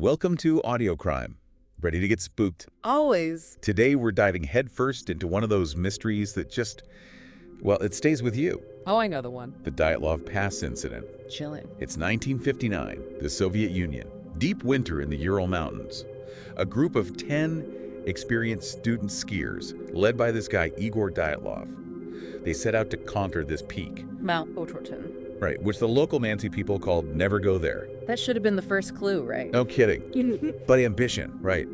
Welcome to Audiocrime. Ready to get spooked? Always. Today we're diving headfirst into one of those mysteries that just, well, it stays with you. Oh, I know the one. The Dyatlov Pass incident. Chilling. It's 1959, the Soviet Union. Deep winter in the Ural Mountains. A group of 10 experienced student skiers, led by this guy, Igor Dyatlov. They set out to conquer this peak. Mount Otorten. Right, which the local Mansi people called Never Go There. That should have been the first clue, right? No kidding. But ambition, right.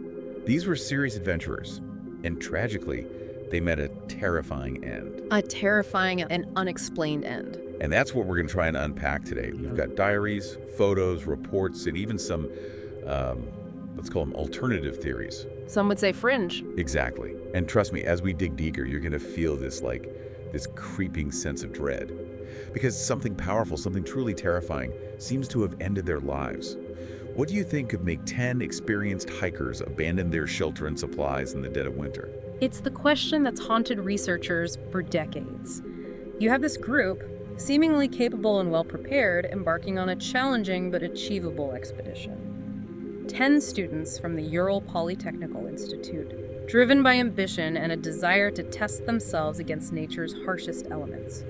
These were serious adventurers. And tragically, they met a terrifying end. A terrifying and unexplained end. And that's what we're going to try and unpack today. We've got diaries, photos, reports, and even some, let's call them alternative theories. Some would say fringe. Exactly. And trust me, as we dig deeper, you're going to feel this creeping sense of dread. Because something powerful, something truly terrifying, seems to have ended their lives. What do you think could make 10 experienced hikers abandon their shelter and supplies in the dead of winter? It's the question that's haunted researchers for decades. You have this group, seemingly capable and well-prepared, embarking on a challenging but achievable expedition. 10 students from the Ural Polytechnical Institute, driven by ambition and a desire to test themselves against nature's harshest elements.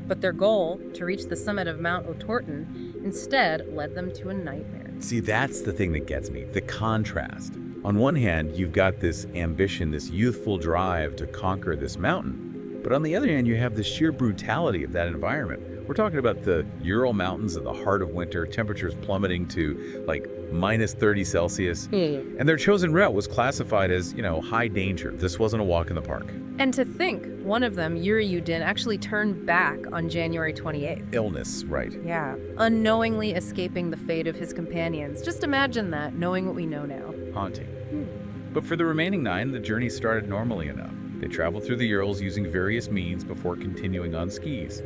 But their goal, to reach the summit of Mount Otorten, instead led them to a nightmare. See, that's the thing that gets me, the contrast. On one hand, you've got this ambition, this youthful drive to conquer this mountain. But on the other hand, you have the sheer brutality of that environment. We're talking about the Ural Mountains in the heart of winter, temperatures plummeting to like minus 30 Celsius. And their chosen route was classified as, high danger. This wasn't a walk in the park. And to think, one of them, Yuri, actually turned back on January 28th. Illness, right. Yeah, unknowingly escaping the fate of his companions. Just imagine that, knowing what we know now. Haunting. But for the remaining 9, the journey started normally enough. They traveled through the Urals using various means before continuing on skis.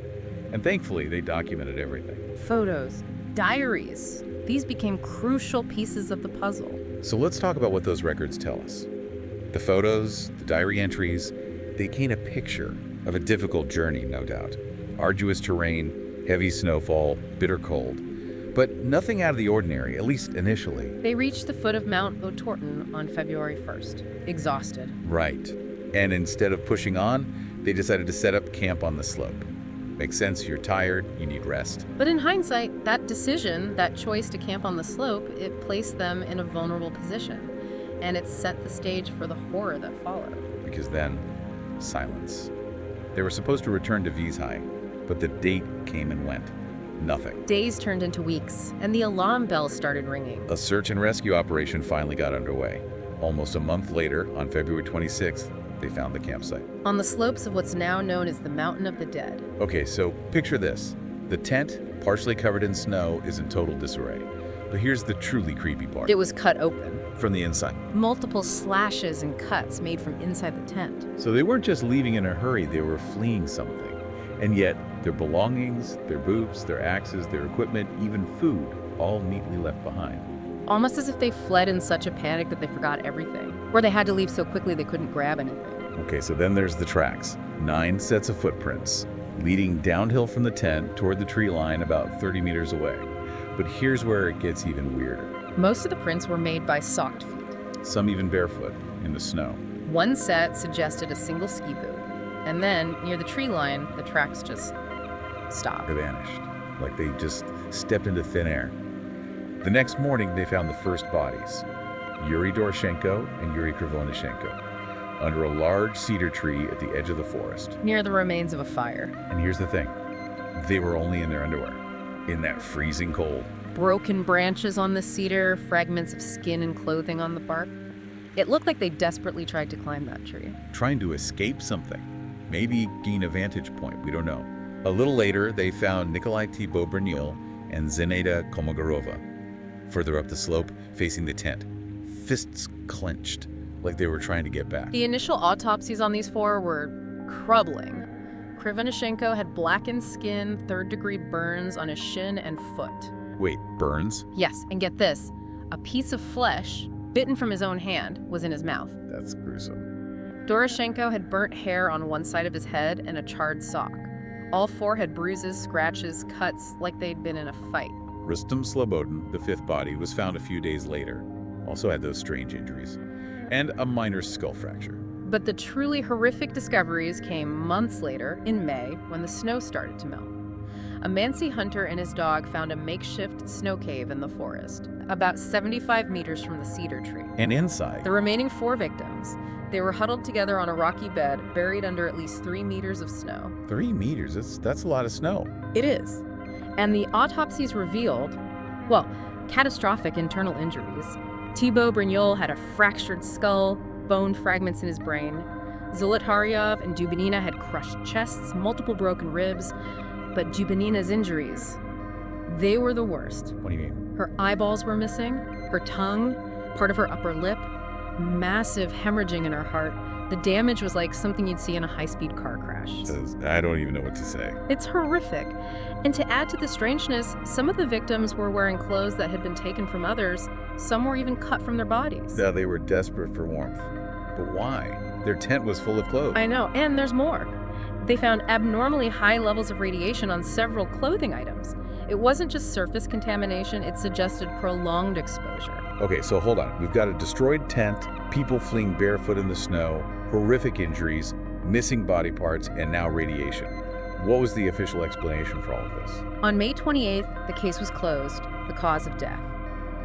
And thankfully, they documented everything. Photos, diaries. These became crucial pieces of the puzzle. So let's talk about what those records tell us. The photos, the diary entries, they paint a picture of a difficult journey, no doubt. Arduous terrain, heavy snowfall, bitter cold. But nothing out of the ordinary, at least initially. They reached the foot of Mount Otorten on February 1st, exhausted. Right. And instead of pushing on, they decided to set up camp on the slope. Makes sense, you're tired, you need rest. But in hindsight, that decision, that choice to camp on the slope, it placed them in a vulnerable position. And it set the stage for the horror that followed. Because then, silence. They were supposed to return to Vizhai, but the date came and went. Nothing. Days turned into weeks, and the alarm bells started ringing. A search and rescue operation finally got underway. Almost a month later, on February 26th, they found the campsite. On the slopes of what's now known as the Mountain of the Dead. Okay, so picture this. The tent, partially covered in snow, is in total disarray. But here's the truly creepy part. It was cut open. From the inside. Multiple slashes and cuts made from inside the tent. So they weren't just leaving in a hurry, they were fleeing something. And yet, their belongings, their boots, their axes, their equipment, even food, all neatly left behind. Almost as if they fled in such a panic that they forgot everything. Or they had to leave so quickly they couldn't grab anything. Okay, so then there's the tracks. 9 sets of footprints, leading downhill from the tent toward the tree line about 30 meters away. But here's where it gets even weirder. Most of the prints were made by socked feet. Some even barefoot, in the snow. One set suggested a single ski boot. And then, near the tree line, the tracks just stopped. They vanished, like they just stepped into thin air. The next morning, they found the first bodies, Yuri Doroshenko and Yuri Krivonishenko, under a large cedar tree at the edge of the forest. Near the remains of a fire. And here's the thing, they were only in their underwear, in that freezing cold. Broken branches on the cedar, fragments of skin and clothing on the bark. It looked like they desperately tried to climb that tree. Trying to escape something. Maybe gain a vantage point, we don't know. A little later, they found Nikolai T. Bobrynil and Zenaida Kolmogorova, further up the slope, facing the tent, fists clenched, like they were trying to get back. The initial autopsies on these 4 were troubling. Krivonishenko had blackened skin, 3rd-degree burns on his shin and foot. Wait, burns? Yes, and get this, a piece of flesh, bitten from his own hand, was in his mouth. That's gruesome. Doroshenko had burnt hair on one side of his head and a charred sock. All 4 had bruises, scratches, cuts, like they'd been in a fight. Rustem Slobodin, the fifth body, was found a few days later. Also had those strange injuries. And a minor skull fracture. But the truly horrific discoveries came months later, in May, when the snow started to melt. A Mansi hunter and his dog found a makeshift snow cave in the forest, about 75 meters from the cedar tree. And inside, The remaining 4 victims, they were huddled together on a rocky bed, buried under at least 3 meters of snow. 3 meters, that's a lot of snow. It is. And the autopsies revealed, well, catastrophic internal injuries. Thibaut Brignol had a fractured skull, bone fragments in his brain. Zolotaryov and Dubinina had crushed chests, multiple broken ribs. But Dubinina's injuries, they were the worst. What do you mean? Her eyeballs were missing, her tongue, part of her upper lip, massive hemorrhaging in her heart. The damage was like something you'd see in a high-speed car crash. I don't even know what to say. It's horrific. And to add to the strangeness, some of the victims were wearing clothes that had been taken from others. Some were even cut from their bodies. Yeah, they were desperate for warmth. But why? Their tent was full of clothes. I know, and there's more. They found abnormally high levels of radiation on several clothing items. It wasn't just surface contamination, it suggested prolonged exposure. Okay, so hold on. We've got a destroyed tent, people fleeing barefoot in the snow, horrific injuries, missing body parts, and now radiation. What was the official explanation for all of this? On May 28th, the case was closed, the cause of death.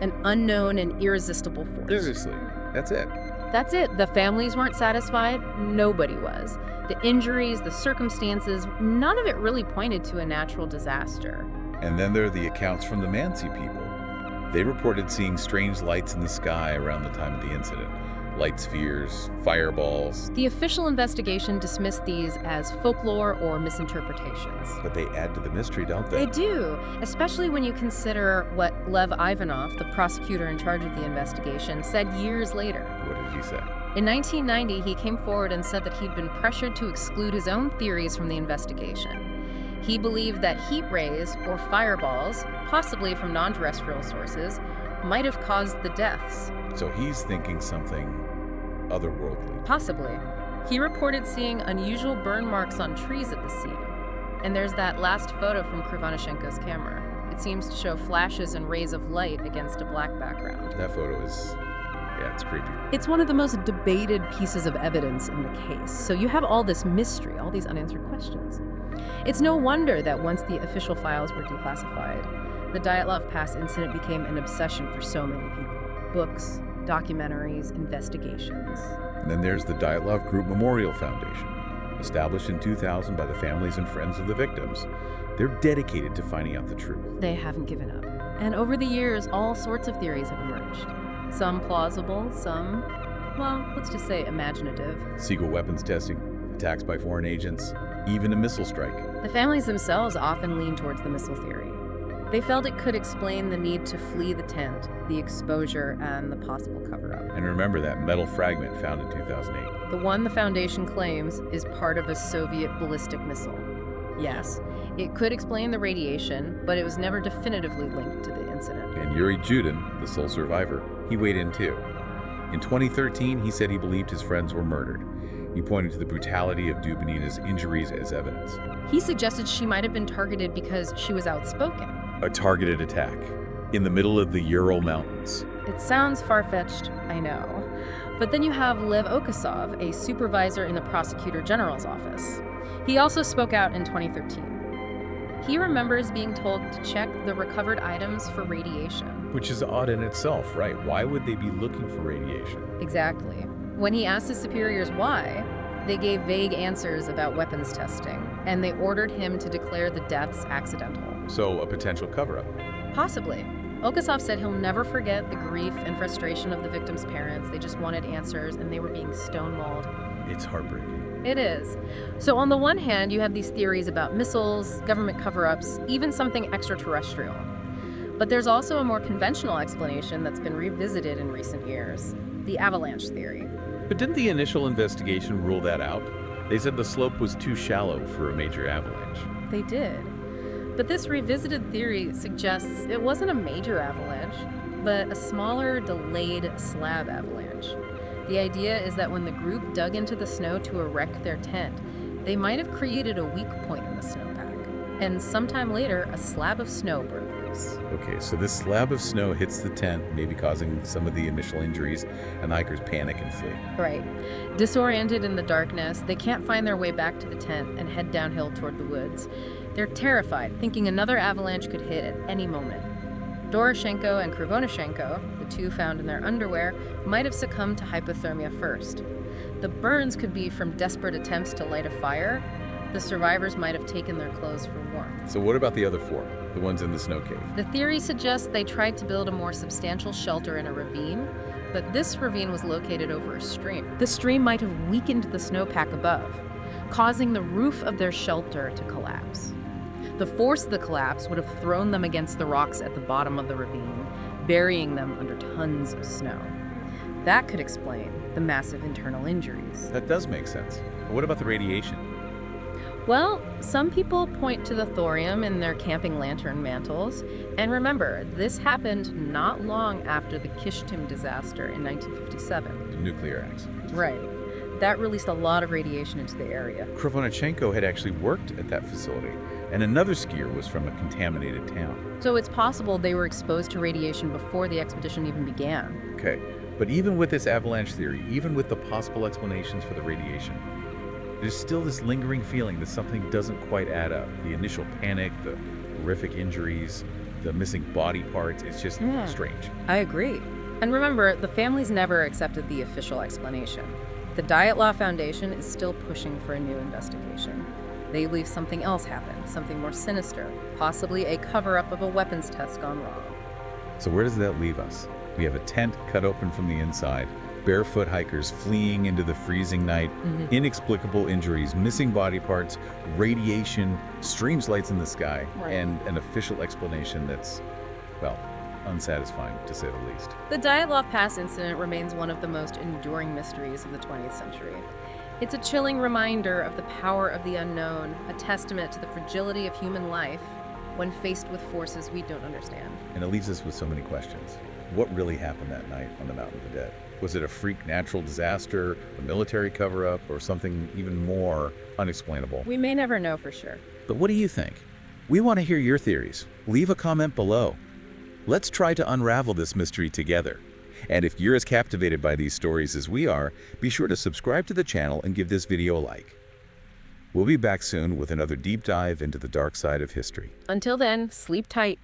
An unknown and irresistible force. Seriously, that's it. That's it. The families weren't satisfied. Nobody was. The injuries, the circumstances, none of it really pointed to a natural disaster. And then there are the accounts from the Mansi people. They reported seeing strange lights in the sky around the time of the incident. Light spheres, fireballs. The official investigation dismissed these as folklore or misinterpretations. But they add to the mystery, don't they? They do, especially when you consider what Lev Ivanov, the prosecutor in charge of the investigation, said years later. What did he say? In 1990, he came forward and said that he'd been pressured to exclude his own theories from the investigation. He believed that heat rays or fireballs, possibly from non-terrestrial sources, might have caused the deaths. So he's thinking something otherworldly. Possibly. He reported seeing unusual burn marks on trees at the scene. And there's that last photo from Krivanashenko's camera. It seems to show flashes and rays of light against a black background. That photo is, it's creepy. It's one of the most debated pieces of evidence in the case. So you have all this mystery, all these unanswered questions. It's no wonder that once the official files were declassified, the Dyatlov Pass incident became an obsession for so many people. Books, documentaries, investigations. And then there's the Dyatlov Group Memorial Foundation, established in 2000 by the families and friends of the victims. They're dedicated to finding out the truth. They haven't given up. And over the years, all sorts of theories have emerged. Some plausible, some, well, let's just say imaginative. Secret weapons testing, attacks by foreign agents, even a missile strike. The families themselves often lean towards the missile theory. They felt it could explain the need to flee the tent, the exposure, and the possible cover-up. And remember that metal fragment found in 2008. The one the Foundation claims is part of a Soviet ballistic missile. Yes, it could explain the radiation, but it was never definitively linked to the incident. And Yuri Judin, the sole survivor, he weighed in too. In 2013, he said he believed his friends were murdered. He pointed to the brutality of Dubinina's injuries as evidence. He suggested she might have been targeted because she was outspoken. A targeted attack in the middle of the Ural Mountains. It sounds far-fetched, I know. But then you have Lev Okasov, a supervisor in the Prosecutor General's office. He also spoke out in 2013. He remembers being told to check the recovered items for radiation. Which is odd in itself, right? Why would they be looking for radiation? Exactly. When he asked his superiors why, they gave vague answers about weapons testing, and they ordered him to declare the deaths accidental. So, a potential cover-up. Possibly. Okasov said he'll never forget the grief and frustration of the victims' parents. They just wanted answers, and they were being stonewalled. It's heartbreaking. It is. So on the one hand, you have these theories about missiles, government cover-ups, even something extraterrestrial. But there's also a more conventional explanation that's been revisited in recent years, the avalanche theory. But didn't the initial investigation rule that out? They said the slope was too shallow for a major avalanche. They did. But this revisited theory suggests it wasn't a major avalanche, but a smaller, delayed slab avalanche. The idea is that when the group dug into the snow to erect their tent, they might have created a weak point in the snowpack. And sometime later, a slab of snow broke loose. collapse. Okay, so this slab of snow hits the tent, maybe causing some of the initial injuries, and the hikers panic and flee. Right. Disoriented in the darkness, they can't find their way back to the tent and head downhill toward the woods. They're terrified, thinking another avalanche could hit at any moment. Doroshenko and Krivonashenko, the two found in their underwear, might have succumbed to hypothermia first. The burns could be from desperate attempts to light a fire. The survivors might have taken their clothes for warmth. So what about the other 4, the ones in the snow cave? The theory suggests they tried to build a more substantial shelter in a ravine, but this ravine was located over a stream. The stream might have weakened the snowpack above, causing the roof of their shelter to collapse. The force of the collapse would have thrown them against the rocks at the bottom of the ravine, burying them under tons of snow. That could explain the massive internal injuries. That does make sense. But what about the radiation? Well, some people point to the thorium in their camping lantern mantles. And remember, this happened not long after the Kishtim disaster in 1957. The nuclear accident. Right. That released a lot of radiation into the area. Krivonashenko had actually worked at that facility, and another skier was from a contaminated town. So it's possible they were exposed to radiation before the expedition even began. Okay, but even with this avalanche theory, even with the possible explanations for the radiation, there's still this lingering feeling that something doesn't quite add up. The initial panic, the horrific injuries, the missing body parts, it's just strange. I agree. And remember, the families never accepted the official explanation. The Dyatlov Foundation is still pushing for a new investigation. They believe something else happened, something more sinister, possibly a cover-up of a weapons test gone wrong. So where does that leave us? We have a tent cut open from the inside, barefoot hikers fleeing into the freezing night, inexplicable injuries, missing body parts, radiation, streams lights in the sky, and an official explanation that's, well, unsatisfying, to say the least. The Dyatlov Pass incident remains one of the most enduring mysteries of the 20th century. It's a chilling reminder of the power of the unknown, a testament to the fragility of human life when faced with forces we don't understand. And it leaves us with so many questions. What really happened that night on the Mountain of the Dead? Was it a freak natural disaster, a military cover-up, or something even more unexplainable? We may never know for sure. But what do you think? We want to hear your theories. Leave a comment below. Let's try to unravel this mystery together. And if you're as captivated by these stories as we are, be sure to subscribe to the channel and give this video a like. We'll be back soon with another deep dive into the dark side of history. Until then, sleep tight.